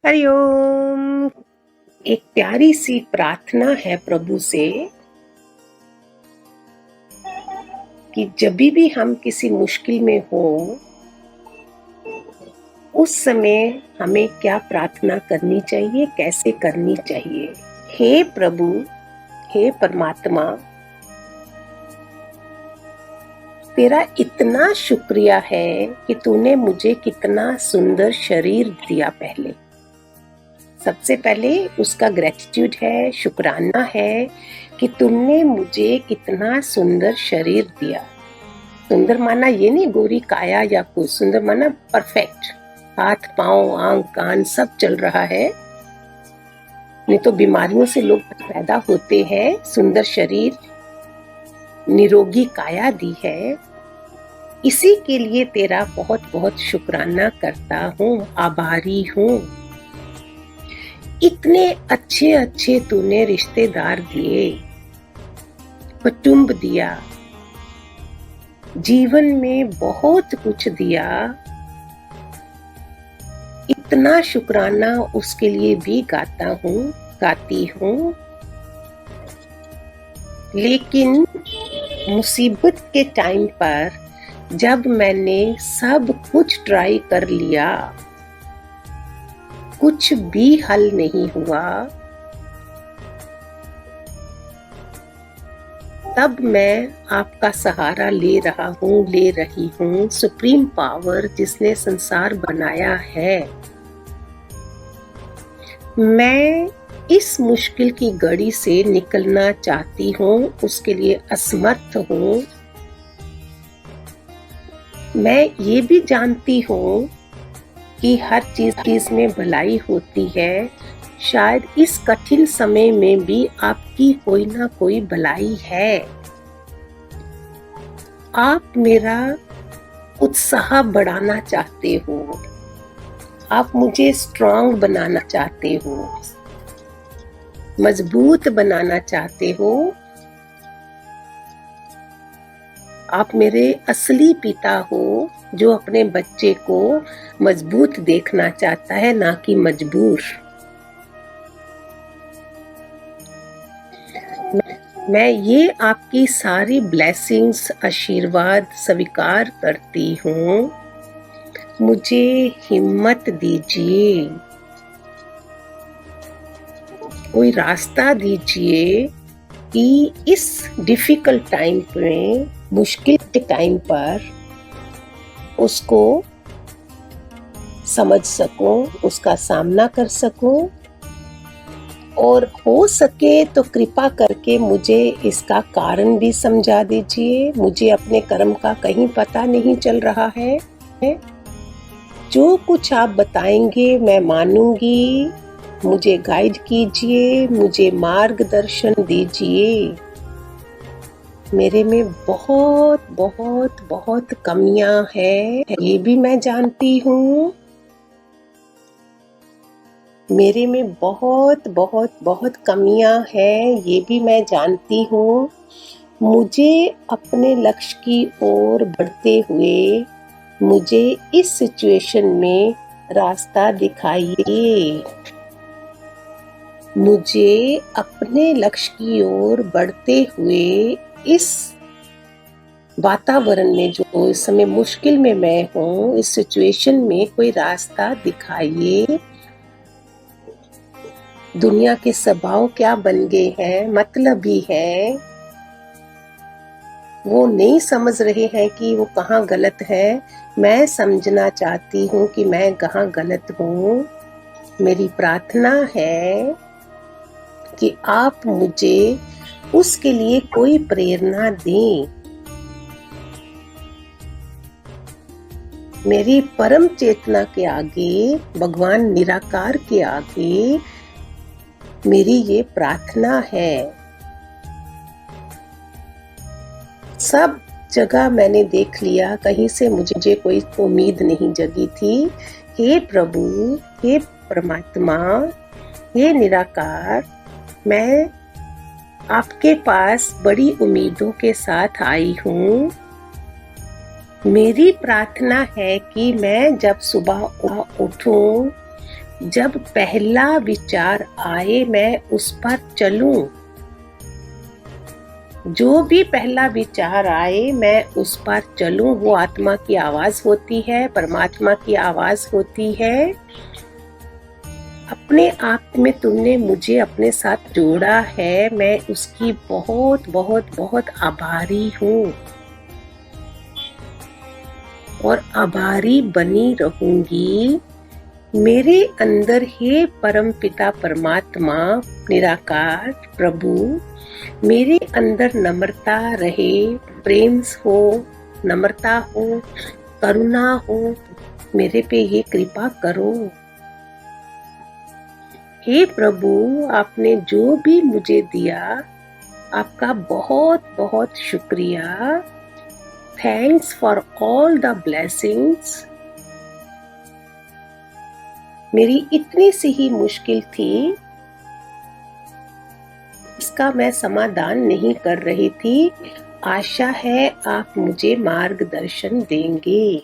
हरिओम। एक प्यारी सी प्रार्थना है प्रभु से कि जब भी हम किसी मुश्किल में हो उस समय हमें क्या प्रार्थना करनी चाहिए, कैसे करनी चाहिए। हे प्रभु, हे परमात्मा, तेरा इतना शुक्रिया है कि तूने मुझे कितना सुंदर शरीर दिया। पहले सबसे पहले उसका ग्रेटिट्यूड है, शुक्राना है कि तुमने मुझे कितना सुंदर शरीर दिया। सुंदर माना ये नहीं गोरी काया या कुछ, सुंदर माना परफेक्ट, हाथ पांव आंख कान सब चल रहा है। नहीं तो बीमारियों से लोग पैदा होते हैं। सुंदर शरीर, निरोगी काया दी है। इसी के लिए तेरा बहुत बहुत शुक्राना करता हूँ, आभारी हूँ। इतने अच्छे अच्छे तूने रिश्तेदार दिए, कुटुंब दिया, जीवन में बहुत कुछ दिया। इतना शुक्राना उसके लिए भी गाती हूँ। लेकिन मुसीबत के टाइम पर जब मैंने सब कुछ ट्राई कर लिया, कुछ भी हल नहीं हुआ, तब मैं आपका सहारा ले रही हूँ। सुप्रीम पावर जिसने संसार बनाया है, मैं इस मुश्किल की घड़ी से निकलना चाहती हूँ, उसके लिए असमर्थ हूँ। मैं ये भी जानती हूँ कि हर चीज में भलाई होती है। शायद इस कठिन समय में भी आपकी कोई ना कोई भलाई है। आप मेरा उत्साह बढ़ाना चाहते हो, आप मुझे स्ट्रांग बनाना चाहते हो, मजबूत बनाना चाहते हो। आप मेरे असली पिता हो जो अपने बच्चे को मजबूत देखना चाहता है, ना कि मजबूर। मैं ये आपकी सारी ब्लेसिंग्स, आशीर्वाद स्वीकार करती हूँ। मुझे हिम्मत दीजिए, कोई रास्ता दीजिए कि इस डिफिकल्ट टाइम में, मुश्किल के टाइम पर उसको समझ सकूं, उसका सामना कर सकूं। और हो सके तो कृपा करके मुझे इसका कारण भी समझा दीजिए। मुझे अपने कर्म का कहीं पता नहीं चल रहा है। जो कुछ आप बताएंगे मैं मानूंगी। मुझे गाइड कीजिए, मुझे मार्गदर्शन दीजिए। मेरे में बहुत बहुत बहुत कमियां हैं, ये भी मैं जानती हूँ। मेरे में बहुत बहुत बहुत कमियां हैं, ये भी मैं जानती हूँ। मुझे अपने लक्ष्य की ओर बढ़ते हुए मुझे इस सिचुएशन में रास्ता दिखाइए। मुझे अपने लक्ष्य की ओर बढ़ते हुए इस वातावरण में, जो इस समय मुश्किल में मैं हूँ, इस सिचुएशन में कोई रास्ता दिखाइए। दुनिया के स्वभाव क्या बन गए हैं, मतलब ही है, वो नहीं समझ रहे हैं कि वो कहाँ गलत है। मैं समझना चाहती हूँ कि मैं कहाँ गलत हूँ। मेरी प्रार्थना है कि आप मुझे उसके लिए कोई प्रेरणा दें। मेरी परम चेतना के आगे, भगवान निराकार के आगे मेरी ये प्रार्थना है। सब जगह मैंने देख लिया, कहीं से मुझे कोई उम्मीद नहीं जगी थी। हे प्रभु, हे परमात्मा, हे निराकार, मैं आपके पास बड़ी उम्मीदों के साथ आई हूँ। मेरी प्रार्थना है कि मैं जब सुबह उठूं, जब पहला विचार आए मैं उस पर चलूं। जो भी पहला विचार आए मैं उस पर चलूं। वो आत्मा की आवाज होती है, परमात्मा की आवाज होती है। अपने आप में तुमने मुझे अपने साथ जोड़ा है, मैं उसकी बहुत बहुत बहुत आभारी हूँ और आभारी बनी रहूंगी। मेरे अंदर हे परम पिता परमात्मा निराकार प्रभु, मेरे अंदर नम्रता रहे, प्रेम हो, नम्रता हो, करुणा हो। मेरे पे ये कृपा करो। हे प्रभु, आपने जो भी मुझे दिया आपका बहुत बहुत शुक्रिया। Thanks for all the blessings. मेरी इतनी सी ही मुश्किल थी, इसका मैं समाधान नहीं कर रही थी। आशा है आप मुझे मार्गदर्शन देंगे।